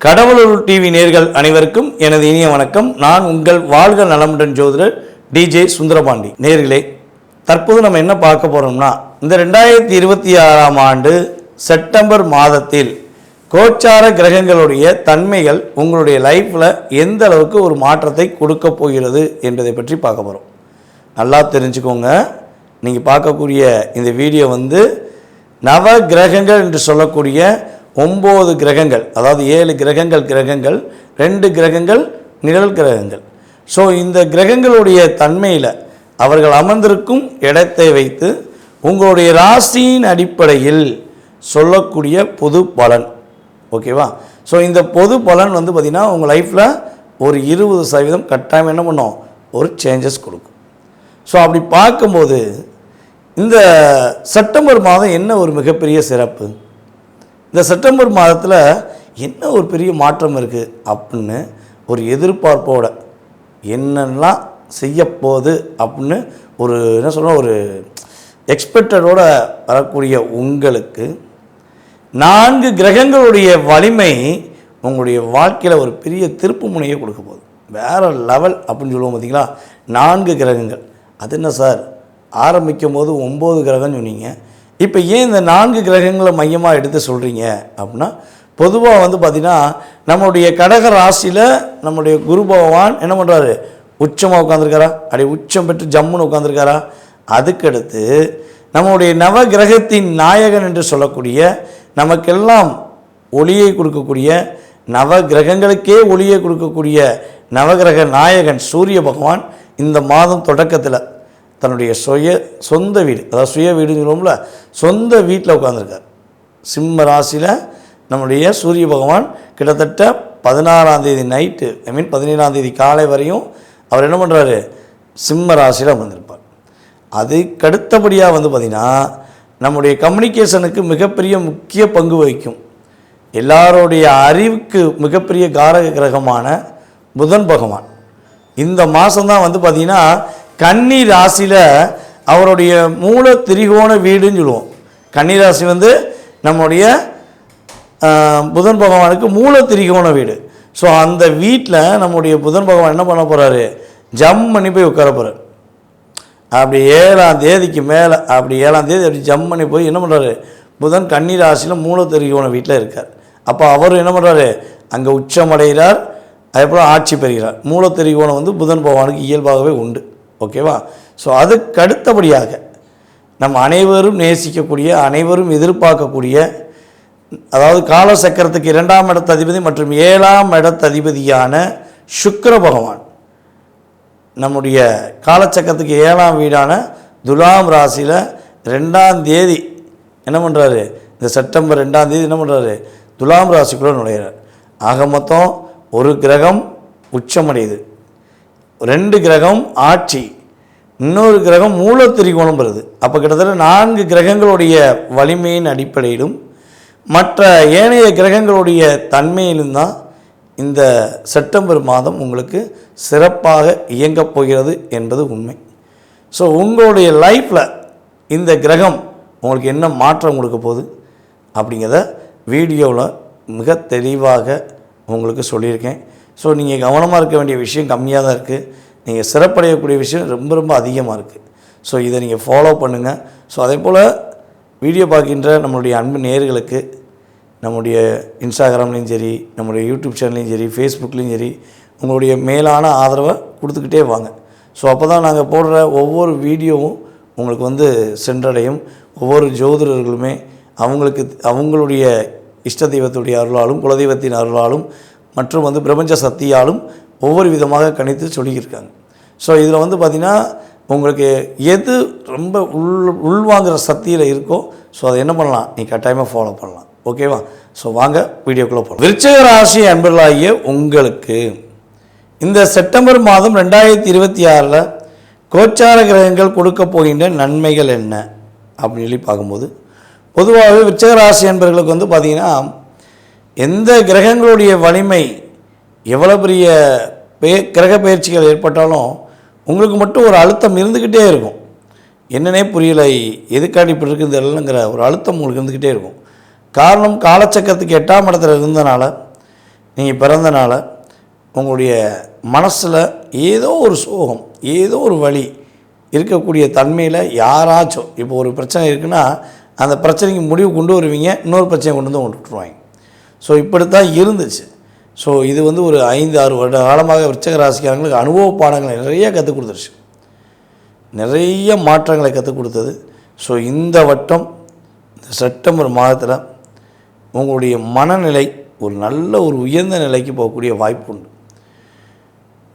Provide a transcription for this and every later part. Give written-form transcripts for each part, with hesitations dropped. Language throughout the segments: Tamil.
கடவுளூர் டிவி நேர்கள் அனைவருக்கும் எனது இனிய வணக்கம். நான் உங்கள் வாழ்க நலமுடன் ஜோதிடர் டிஜே சுந்தரபாண்டி. நேர்களே, தற்போது நம்ம என்ன பார்க்க போகிறோம்னா, இந்த 2026ஆம் ஆண்டு செப்டம்பர் மாதத்தில் கோச்சார கிரகங்களுடைய தன்மைகள் உங்களுடைய லைஃப்பில் எந்த அளவுக்கு ஒரு மாற்றத்தை கொடுக்க போகிறது என்பதை பற்றி பார்க்க போகிறோம். நல்லா தெரிஞ்சுக்கோங்க. நீங்கள் பார்க்கக்கூடிய இந்த வீடியோ நவ கிரகங்கள் என்று சொல்லக்கூடிய 9 கிரகங்கள், அதாவது 7 கிரகங்கள் 2 கிரகங்கள் நிழல் கிரகங்கள். ஸோ இந்த கிரகங்களுடைய தன்மையில் அவர்கள் அமர்ந்திருக்கும் இடத்தை வைத்து உங்களுடைய ராசியின் அடிப்படையில் சொல்லக்கூடிய பொது பலன். ஓகேவா? ஸோ இந்த பொது பலன் பார்த்திங்கன்னா உங்கள் லைஃப்பில் ஒரு 20% கட்டாயம் என்ன பண்ணோம், ஒரு சேஞ்சஸ் கொடுக்கும். ஸோ அப்படி பார்க்கும்போது இந்த செப்டம்பர் மாதம் என்ன ஒரு மிகப்பெரிய சிறப்பு, இந்த செப்டம்பர் மாதத்தில் என்ன ஒரு பெரிய மாற்றம் இருக்குது அப்படின்னு ஒரு எதிர்பார்ப்போட என்னெல்லாம் செய்யப்போகுது அப்படின்னு ஒரு என்ன சொல்கிறோம், ஒரு எக்ஸ்பெக்டடோட வரக்கூடிய உங்களுக்கு 4 கிரகங்களுடைய வலிமை உங்களுடைய வாழ்க்கையில் ஒரு பெரிய திருப்பு முனையை கொடுக்க போகுது. வேறு லெவல் அப்படின்னு சொல்லுவோம். பார்த்திங்களா, 4 கிரகங்கள். அது என்ன சார், ஆரம்பிக்கும் போது 9 கிரகம்னு சொன்னீங்க, இப்போ ஏன் இந்த 4 கிரகங்களை மையமாக எடுத்து சொல்கிறீங்க அப்படின்னா, பொதுவாக பார்த்திங்கன்னா நம்மளுடைய கடக ராசியில் நம்முடைய குரு பகவான் என்ன பண்ணுறாரு, உச்சமாக உட்காந்துருக்காரா, அப்படி உச்சம் பெற்று ஜம்முன்னு உட்காந்துருக்காரா. அதுக்கடுத்து நம்முடைய நவ கிரகத்தின் நாயகன் என்று சொல்லக்கூடிய நமக்கெல்லாம் ஒளியை கொடுக்கக்கூடிய நவ கிரகங்களுக்கே ஒளியை கொடுக்கக்கூடிய நவகிரக நாயகன் சூரிய பகவான் இந்த மாதம் தொடக்கத்தில் தன்னுடைய சொந்த வீடு, அதாவது சுய வீடுன்னு சொல்லுவோம்ல, சொந்த வீட்டில் உட்காந்துருக்கார். சிம்ம ராசியில் நம்முடைய சூரிய பகவான் கிட்டத்தட்ட 16ஆம் தேதி நைட்டு, 17ஆம் தேதி காலை வரையும் அவர் என்ன பண்ணுறாரு, சிம்ம ராசியில் வந்திருப்பார். அதுக்கடுத்தபடியாக பார்த்திங்கன்னா நம்முடைய கம்யூனிகேஷனுக்கு மிகப்பெரிய முக்கிய பங்கு வகிக்கும். எல்லாருடைய அறிவுக்கு மிகப்பெரிய காரக கிரகமான புதன் பகவான் இந்த மாதம்தான் பார்த்திங்கன்னா கன்னி ராசியில் அவருடைய மூல திரிகோண வீடுன்னு சொல்லுவோம். கன்னி ராசி நம்முடைய புதன் பகவானுக்கு மூல திரிகோண வீடு. ஸோ அந்த வீட்டில் நம்முடைய புதன் பகவான் என்ன பண்ண போகிறாரு, ஜம் பண்ணி போய் உட்கார போகிறார். அப்படி 7ஆம் தேதிக்கு மேலே, அப்படி 7ஆம் தேதி அப்படி ஜம் பண்ணி போய் என்ன பண்ணுறாரு, புதன் கன்னி ராசியில் மூல திரிகோண வீட்டில் இருக்கார். அப்போ அவர் என்ன பண்ணுறாரு, அங்கே உச்சமடைகிறார், அதுக்கப்புறம் ஆட்சி பெறுகிறார். மூல திரிகோணம் புதன் பகவானுக்கு இயல்பாகவே உண்டு. ஓகேவா? ஸோ அதுக்கு அடுத்தபடியாக நம்ம அனைவரும் நேசிக்கக்கூடிய, அனைவரும் எதிர்பார்க்கக்கூடிய, அதாவது காலசக்கரத்துக்கு 2ஆம் இடத்து அதிபதி மற்றும் 7ஆம் இடத்து அதிபதியான சுக்கிர பகவான் நம்முடைய காலச்சக்கரத்துக்கு 7ஆம் வீடான துலாம் ராசியில் 2ஆம் தேதி என்ன பண்ணுறாரு, இந்த செப்டம்பர் 2ஆம் தேதி என்ன பண்ணுறாரு, துலாம் ராசிக்குள்ளே நுழைகிறார். ஆக மொத்தம் ஒரு கிரகம் உச்சமடையுது, 2 கிரகம் ஆட்சி, இன்னொரு கிரகம் மூல திரிகோணம் வருது. அப்போ கிட்டத்தட்ட 4 கிரகங்களுடைய வலிமையின் அடிப்படையிலும் மற்ற ஏனைய கிரகங்களுடைய தன்மையிலும் தான் இந்த செப்டம்பர் மாதம் உங்களுக்கு சிறப்பாக இயங்கப் போகிறது என்பது உண்மை. ஸோ உங்களுடைய லைஃப்பில் இந்த கிரகம் உங்களுக்கு என்ன மாற்றம் கொடுக்க போகுது அப்படிங்கிறத வீடியோவில் மிக தெளிவாக உங்களுக்கு சொல்லியிருக்கேன். ஸோ நீங்கள் கவனமாக இருக்க வேண்டிய விஷயம் கம்மியாக தான் இருக்குது, நீங்கள் சிறப்படையக்கூடிய விஷயம் ரொம்ப ரொம்ப அதிகமாக இருக்குது. ஸோ இதை நீங்கள் ஃபாலோ பண்ணுங்கள். ஸோ அதே போல் வீடியோ பார்க்கின்ற நம்மளுடைய அன்பு நேயர்களுக்கு நம்முடைய இன்ஸ்டாகிராம்லேயும் சரி, நம்முடைய யூடியூப் சேனல்லையும் சரி, ஃபேஸ்புக்லேயும் சரி, உங்களுடைய மேலான ஆதரவை கொடுத்துக்கிட்டே வாங்க. ஸோ அப்போ தான் நாங்கள் போடுற ஒவ்வொரு வீடியோவும் உங்களுக்கு சென்றடையும். ஒவ்வொரு ஜோதிடர்களுமே அவங்களுடைய இஷ்ட தெய்வத்துடைய அருளாலும் குலதெய்வத்தின் அருளாலும் மற்றும் பிரபஞ்ச சக்தியாலும் ஒவ்வொரு விதமாக கணித்து சொல்லியிருக்காங்க. ஸோ இதில் பார்த்திங்கன்னா உங்களுக்கு எது ரொம்ப உள்வாங்கிற சக்தியில் இருக்கோ, ஸோ அதை என்ன பண்ணலாம், நீ கட்டாயமாக ஃபாலோ பண்ணலாம். ஓகேவா? ஸோ வாங்க வீடியோக்குள்ளே போகலாம். விருச்சிக ராசி அன்பர்களாகிய உங்களுக்கு இந்த செப்டம்பர் மாதம் 2026 கோச்சார கிரகங்கள் கொடுக்க போகின்ற நன்மைகள் என்ன அப்படின்னு சொல்லி பார்க்கும்போது, பொதுவாகவே விருச்சிக ராசி அன்பர்களுக்கு பார்த்திங்கன்னா எந்த கிரகங்களுடைய வலிமை எவ்வளோ பெரிய கிரக பயிற்சிகள் ஏற்பட்டாலும் உங்களுக்கு மட்டும் ஒரு அழுத்தம் இருந்துக்கிட்டே இருக்கும். என்னன்னே புரியலை, எதுக்காடி இப்படி இருக்குது இல்லைங்கிற ஒரு அழுத்தம் உங்களுக்கு இருந்துக்கிட்டே இருக்கும். காரணம், காலச்சக்கரத்துக்கு 8ஆம் இடத்துல இருந்தனால நீங்கள் பிறந்தனால உங்களுடைய மனசில் ஏதோ ஒரு சோகம், ஏதோ ஒரு வலி இருக்கக்கூடிய தன்மையில் யாராச்சும் இப்போ ஒரு பிரச்சனை இருக்குன்னா அந்த பிரச்சனைக்கு முடிவு கொண்டு வருவீங்க, இன்னொரு பிரச்சனை கொண்டு வந்து விட்டுருவாங்க. ஸோ இப்படித்தான் இருந்துச்சு. ஸோ இது வந்து ஒரு 5-6 வருட காலமாக விருச்சிக ராசிக்காரங்களுக்கு அனுபவ பாடங்களை நிறைய கற்றுக் கொடுத்துருச்சு, நிறைய மாற்றங்களை கற்றுக் கொடுத்தது. ஸோ இந்த வட்டம் இந்த செப்டம்பர் மாதத்தில் உங்களுடைய மனநிலை ஒரு நல்ல ஒரு உயர்ந்த நிலைக்கு போகக்கூடிய வாய்ப்பு உண்டு.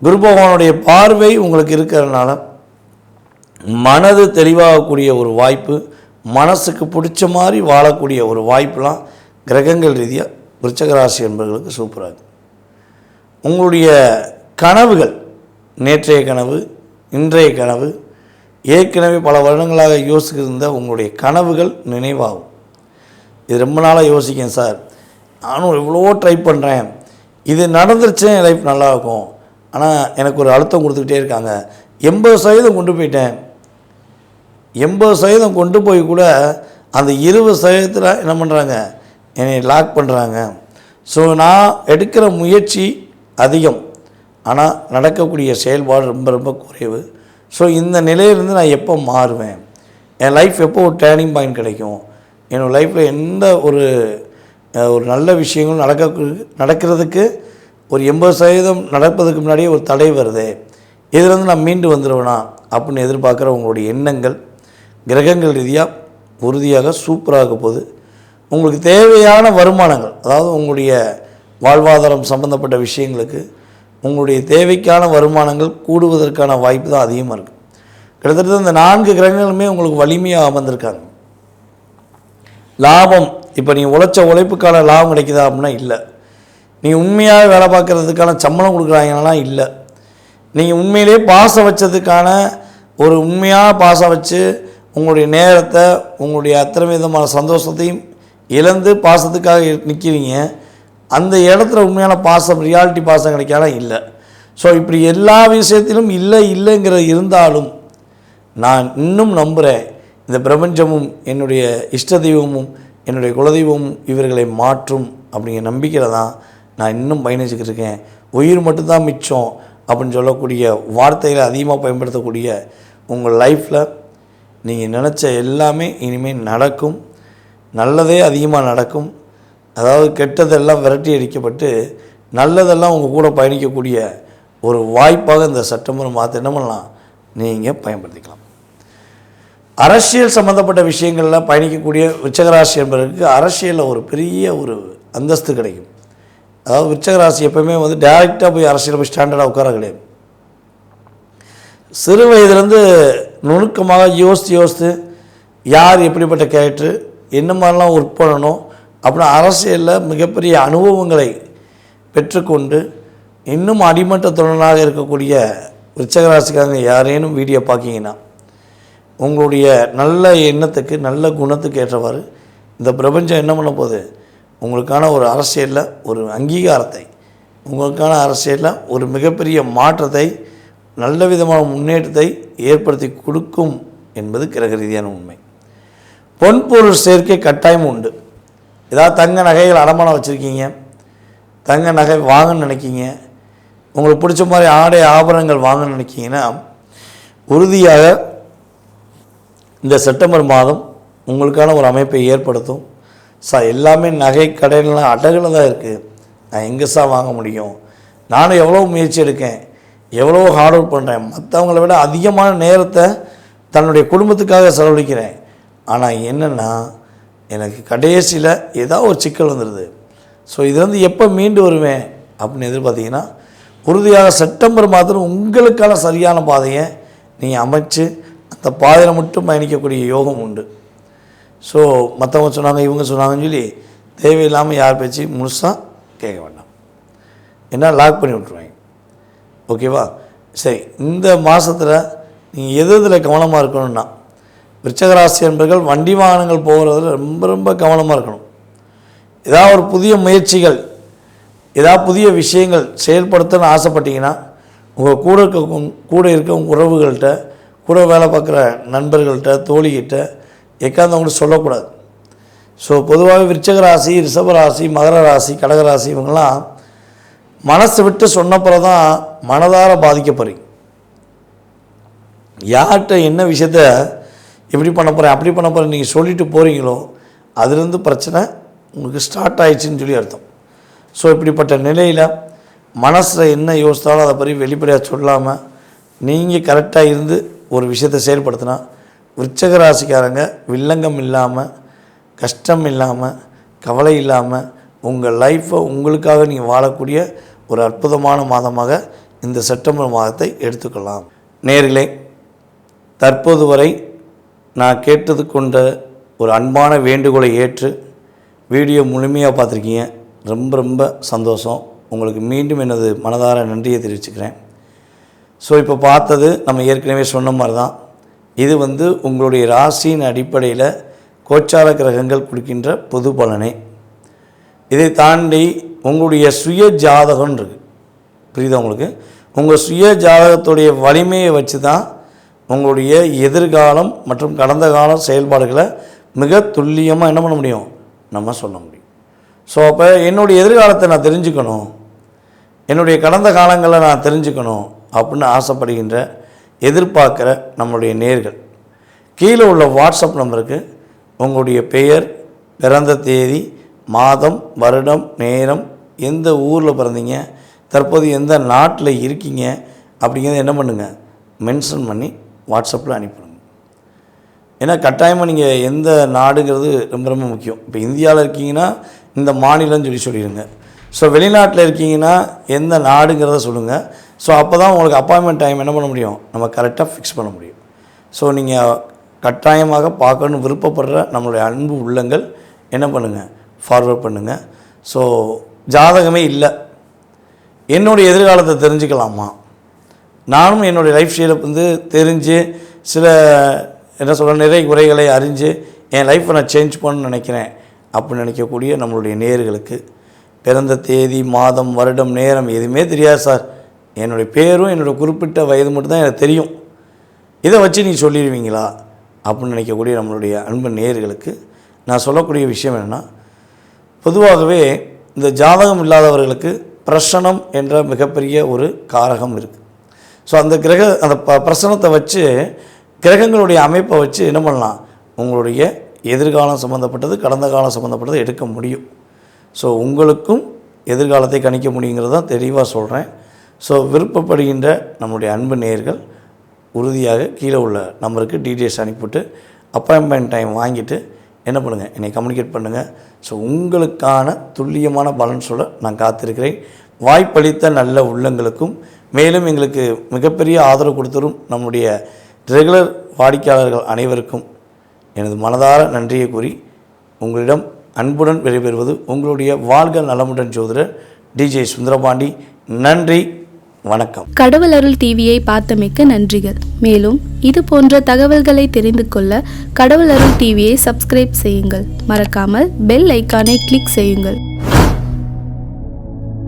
குரு பகவானுடைய பார்வை உங்களுக்கு இருக்கிறதுனால மனது தெளிவாகக்கூடிய ஒரு வாய்ப்பு, மனசுக்கு பிடிச்ச மாதிரி வாழக்கூடிய ஒரு வாய்ப்பெலாம் கிரகங்கள் ரீதியாக விருச்சிக ராசி என்பவர்களுக்கு சூப்பராக இருக்குது. உங்களுடைய கனவுகள், நேற்றைய கனவு, இன்றைய கனவு, ஏற்கனவே பல வருடங்களாக யோசிக்கிருந்த உங்களுடைய கனவுகள் நினைவாகும். இது ரொம்ப நாளாக யோசிக்கேன் சார், நானும் எவ்வளோ ட்ரை பண்ணுறேன், இது நடந்துருச்சுன்னா என் லைஃப் நல்லாயிருக்கும், ஆனால் எனக்கு ஒரு அழுத்தம் கொடுத்துக்கிட்டே இருக்காங்க. 80% கொண்டு போயிட்டேன், 80% கொண்டு போய் கூட அந்த 20% என்ன பண்ணுறாங்க, என்னை லாக் பண்ணுறாங்க. ஸோ நான் எடுக்கிற முயற்சி அதிகம், ஆனால் நடக்கக்கூடிய செயல்பாடு ரொம்ப ரொம்ப குறைவு. ஸோ இந்த நிலையிலேருந்து நான் எப்போ மாறுவேன், என் லைஃப் எப்போ ஒரு டேர்னிங் பாயிண்ட் கிடைக்கும், என்னோடய லைஃப்பில் எந்த ஒரு நல்ல விஷயங்களும் நடக்கிறதுக்கு ஒரு 80% நடப்பதுக்கு முன்னாடியே ஒரு தடை வருது, இதிலேருந்து நான் மீண்டு வந்துடுவேனா அப்படின்னு எதிர்பார்க்குற உங்களுடைய எண்ணங்கள் கிரகங்கள் ரீதியாக உறுதியாக சூப்பராக போகுது. உங்களுக்கு தேவையான வருமானங்கள், அதாவது உங்களுடைய வாழ்வாதாரம் சம்பந்தப்பட்ட விஷயங்களுக்கு உங்களுடைய தேவைக்கான வருமானங்கள் கூடுவதற்கான வாய்ப்பு தான் அதிகமாக இருக்குது. கிட்டத்தட்ட இந்த 4 கிரகங்களுமே உங்களுக்கு வலிமையாக அமர்ந்திருக்காங்க. லாபம், இப்போ நீங்கள் உழைச்ச உழைப்புக்கான லாபம் கிடைக்குதா அப்படின்னா இல்லை. நீங்கள் உண்மையாக வேலை பார்க்குறதுக்கான சம்பளம் கொடுக்குறாங்கன்னா இல்லை. நீங்கள் உண்மையிலே பாசம் வச்சதுக்கான ஒரு உண்மையாக பாசம் வச்சு உங்களுடைய நேரத்தை, உங்களுடைய அத்தனை விதமான சந்தோஷத்தையும் இழந்து பாசத்துக்காக நிற்கிறீங்க, அந்த இடத்துல உண்மையான பாசம், ரியாலிட்டி பாசம் கிடைக்காத இல்லை. ஸோ இப்படி எல்லா விஷயத்திலும் இல்லைங்கிறது இருந்தாலும் நான் இன்னும் நம்புகிறேன், இந்த பிரபஞ்சமும் என்னுடைய இஷ்ட தெய்வமும் என்னுடைய குலதெய்வமும் இவர்களை மாற்றும் அப்படிங்கிற நம்பிக்கையில் தான் நான் இன்னும் பயணிச்சுக்கிட்டு இருக்கேன். உயிர் மட்டும்தான் மிச்சம் அப்படின்னு சொல்லக்கூடிய வார்த்தைகளை அதிகமாக பயன்படுத்தக்கூடிய உங்கள் லைஃப்பில் நீங்கள் நினச்ச எல்லாமே இனிமேல் நடக்கும், நல்லதே அதிகமாக நடக்கும். அதாவது கெட்டதெல்லாம் விரட்டி அடிக்கப்பட்டு நல்லதெல்லாம் உங்கள் கூட பயணிக்கக்கூடிய ஒரு வாய்ப்பாக இந்த செப்டம்பர் மாதத்தை என்ன பண்ணலாம், நீங்கள் பயன்படுத்திக்கலாம். அரசியல் சம்மந்தப்பட்ட விஷயங்களில் பயணிக்கக்கூடிய விருச்சிகராசி என்பதற்கு அரசியலில் ஒரு பெரிய ஒரு அந்தஸ்து கிடைக்கும். அதாவது விருச்சிகராசி எப்போவுமே வந்து டைரெக்டாக போய் அரசியலில் போய் ஸ்டாண்டர்டாக உட்கார கிடையாது. சிறு வயதுலேருந்து நுணுக்கமாக யோசித்து யார் எப்படிப்பட்ட கேரக்டர், என்ன மாதிரிலாம் ஒர்க் பண்ணணும் அப்படின்னா அரசியலில் மிகப்பெரிய அனுபவங்களை பெற்றுக்கொண்டு இன்னும் அடிமட்ட தொழிலாக இருக்கக்கூடிய விருச்சிகராசிக்காரங்க யாரேனும் வீடியோ பார்க்கிங்கன்னா உங்களுடைய நல்ல எண்ணத்துக்கு, நல்ல குணத்துக்கு ஏற்றவாறு இந்த பிரபஞ்சம் என்ன பண்ண போகுது, உங்களுக்கான ஒரு அரசியலில் ஒரு அங்கீகாரத்தை, உங்களுக்கான அரசியலில் ஒரு மிகப்பெரிய மாற்றத்தை, நல்ல விதமான முன்னேற்றத்தை ஏற்படுத்தி கொடுக்கும் என்பது கிரக ரீதியான உண்மை. பொன்பொருள் சேர்க்கை கட்டாயம் உண்டு. ஏதாவது தங்க நகைகள் அடமானம் வச்சுருக்கீங்க, தங்க நகை வாங்கன்னு நினைக்கிங்க, உங்களுக்கு பிடிச்ச மாதிரி ஆடை ஆபரணங்கள் வாங்கன்னு நினைக்கிங்கன்னா உறுதியாக இந்த செப்டம்பர் மாதம் உங்களுக்கான ஒரு அமைப்பை ஏற்படுத்தும். எல்லாமே நகை கடையிலாம் அடகுல தான் இருக்குது, நான் எங்கே வாங்க முடியும், நானும் எவ்வளோ முயற்சி எடுக்கேன், எவ்வளோ ஹார்ட் ஒர்க் பண்ணுறேன், மற்றவங்கள விட அதிகமான நேரத்தை தன்னுடைய குடும்பத்துக்காக செலவழிக்கிறேன், ஆனால் என்னென்னா எனக்கு கடைசியில் ஏதாவது ஒரு சிக்கல் வந்துடுது. ஸோ இதுலேருந்து எப்போ மீண்டு வருவேன் அப்படின்னு எதிர்பார்த்தீங்கன்னா உறுதியாக செப்டம்பர் மாதம் உங்களுக்கான சரியான பாதையை நீங்கள் அமைச்சு அந்த பாதையில் மட்டும் பயணிக்கக்கூடிய யோகம் உண்டு. ஸோ மற்றவங்க சொன்னாங்க, இவங்க சொன்னாங்கன்னு சொல்லி தேவையில்லாமல் யார் பேச்சு முழுசாக கேட்க வேண்டாம், என்ன லாக் பண்ணி விட்ருவாங்க. ஓகேவா? சரி, இந்த மாதத்தில் நீங்கள் எதில் கவனமாக இருக்கணும்னா விருச்சிகராசி என்பர்கள் வண்டி வாகனங்கள் போகிறதுல ரொம்ப ரொம்ப கவனமாக இருக்கணும். ஏதாவது ஒரு புதிய முயற்சிகள், ஏதாவது புதிய விஷயங்கள் செயல்படுத்தணும்னு ஆசைப்பட்டீங்கன்னா உங்கள் கூட இருக்க உங்கள் உறவுகள்கிட்ட, கூட வேலை பார்க்குற நண்பர்கள்ட்ட, தோழிகிட்ட எக்காந்தவங்கள்ட்ட சொல்லக்கூடாது. ஸோ பொதுவாக விருச்சிகராசி, ரிஷபராசி, மகர ராசி, கடகராசி இவங்கெல்லாம் மனசு விட்டு சொன்னப்புறம் தான் மனதார பாதிக்கப்படுறீங்க. யார்கிட்ட என்ன விஷயத்த எப்படி பண்ண போகிறேன் அப்படி பண்ண போகிறேன் நீங்கள் சொல்லிட்டு போகிறீங்களோ அதுலேருந்து பிரச்சனை உங்களுக்கு ஸ்டார்ட் ஆயிடுச்சுன்னு சொல்லி அர்த்தம். ஸோ இப்படிப்பட்ட நிலையில் மனசில் என்ன யோசித்தாலும் அதை பற்றி வெளிப்படையாக சொல்லாமல் நீங்கள் கரெக்டாக இருந்து ஒரு விஷயத்தை செயல்படுத்தினா விருச்சிக ராசிக்காரங்க வில்லங்கம் இல்லாமல் கஷ்டம் இல்லாமல் கவலை இல்லாமல் உங்கள் லைஃப்பை உங்களுக்காக நீங்கள் வாழக்கூடிய ஒரு அற்புதமான மாதமாக இந்த செப்டம்பர் மாதத்தை எடுத்துக்கொள்ளலாம். நேயர்களே, தற்போது வரை நான் கேட்டது கொண்ட ஒரு அன்பான வேண்டுகோளை ஏற்று வீடியோ முழுமையாக பார்த்துருக்கீங்க. ரொம்ப ரொம்ப சந்தோஷம். உங்களுக்கு மீண்டும் எனது மனதார நன்றியை தெரிவிச்சுக்கிறேன். ஸோ இப்போ பார்த்தது நம்ம ஏற்கனவே சொன்ன மாதிரி தான். இது உங்களுடைய ராசியின் அடிப்படையில் கோச்சார கிரகங்கள் கொடுக்கின்ற பொது பலனே. இதை தாண்டி உங்களுடைய சுய ஜாதகம் இருக்குது. புரியுதா உங்களுக்கு? உங்கள் சுய ஜாதகத்துடைய வலிமையை வச்சு தான் உங்களுடைய எதிர்காலம் மற்றும் கடந்த கால செயல்பாடுகளை மிக துல்லியமாக என்ன பண்ண முடியும், நம்ம சொல்ல முடியும். ஸோ அப்போ என்னுடைய எதிர்காலத்தை நான் தெரிஞ்சுக்கணும், என்னுடைய கடந்த காலங்களை நான் தெரிஞ்சுக்கணும் அப்படின்னு ஆசைப்படுகின்ற எதிர்பார்க்குற நம்மளுடைய நேர்கள் கீழே உள்ள வாட்ஸ்அப் நம்பருக்கு உங்களுடைய பெயர், பிறந்த தேதி, மாதம், வருடம், நேரம், எந்த ஊரில் பிறந்தீங்க, தற்போது எந்த நாட்டில் இருக்கீங்க அப்படிங்கிறத என்ன பண்ணுங்கள் மென்ஷன் பண்ணி வாட்ஸ்அப்பில் அனுப்பிடுங்க. ஏன்னா கட்டாயமாக நீங்கள் எந்த நாடுங்கிறது ரொம்ப ரொம்ப முக்கியம். இப்போ இந்தியாவில் இருக்கீங்கன்னா இந்த மாநிலம்னு சொல்லிடுங்க. ஸோ வெளிநாட்டில் இருக்கீங்கன்னா எந்த நாடுங்கிறத சொல்லுங்கள். ஸோ அப்போ தான் உங்களுக்கு அப்பாயின்மெண்ட் டைம் என்ன பண்ண முடியும், நம்ம கரெக்டாக ஃபிக்ஸ் பண்ண முடியும். ஸோ நீங்கள் கட்டாயமாக பார்க்கணுன்னு விருப்பப்படுற நம்மளுடைய அன்பு உள்ளங்கள் என்ன பண்ணுங்கள், ஃபார்வர்ட் பண்ணுங்கள். ஸோ ஜாதகமே இல்லை, என்னுடைய எதிர்காலத்தை தெரிஞ்சுக்கலாமா, நானும் என்னுடைய லைஃப் ஸ்டைலை தெரிஞ்சு சில என்ன சொல்கிற நிறை குறைகளை அறிஞ்சு என் லைஃப்பை நான் சேஞ்ச் பண்ணணும்னு நினைக்கிறேன் அப்படின்னு நினைக்கக்கூடிய நம்மளுடைய நேயர்களுக்கு பிறந்த தேதி, மாதம், வருடம், நேரம் எதுவுமே தெரியாது சார், என்னுடைய பேரும் என்னோடய குறிப்பிட்ட வயது மட்டும்தான் எனக்கு தெரியும், இதை வச்சு நீங்கள் சொல்லிடுவீங்களா அப்படின்னு நினைக்கக்கூடிய நம்மளுடைய அன்பு நேயர்களுக்கு நான் சொல்லக்கூடிய விஷயம் என்னென்னா, பொதுவாகவே இந்த ஜாதகம் இல்லாதவர்களுக்கு பிரசனம் என்ற மிகப்பெரிய ஒரு காரகம் இருக்குது. ஸோ அந்த அந்த பிரசனத்தை வச்சு கிரகங்களுடைய அமைப்பை வச்சு என்ன பண்ணலாம், உங்களுடைய எதிர்காலம் சம்மந்தப்பட்டது கடந்த காலம் சம்மந்தப்பட்டது எடுக்க முடியும். ஸோ உங்களுக்கும் எதிர்காலத்தை கணிக்க முடியுங்கிறது தான் தெளிவாக சொல்கிறேன். ஸோ விருப்பப்படுகின்ற நம்முடைய அன்பு நேயர்கள் உறுதியாக கீழே உள்ள நம்பருக்கு டீட்டெயில்ஸ் அனுப்பிவிட்டு அப்பாயின்மெண்ட் டைம் வாங்கிட்டு என்ன பண்ணுங்கள், என்னை கம்யூனிகேட் பண்ணுங்கள். ஸோ உங்களுக்கான துல்லியமான பலன் சொல்ல நான் காத்திருக்கிறேன். வாய்ப்பளித்த நல்ல உள்ளங்களுக்கும் மேலும் எங்களுக்கு மிகப்பெரிய ஆதரவு கொடுத்தரும் நம்முடைய ரெகுலர் வாடிக்கையாளர்கள் அனைவருக்கும் எனது மனதார நன்றியை கூறி உங்களிடம் அன்புடன் விடைபெறுவது உங்களுடைய வாழ்க நலமுடன் ஜோதிடர் டிஜே சுந்தரபாண்டி. நன்றி, வணக்கம். கடவுள் அருள் டிவியை பார்த்தமைக்கு நன்றிகள். மேலும் இது போன்ற தகவல்களை தெரிந்து கொள்ள கடவுள் அருள் டிவியை சப்ஸ்கிரைப் செய்யுங்கள். மறக்காமல் பெல் ஐக்கானை கிளிக் செய்யுங்கள்.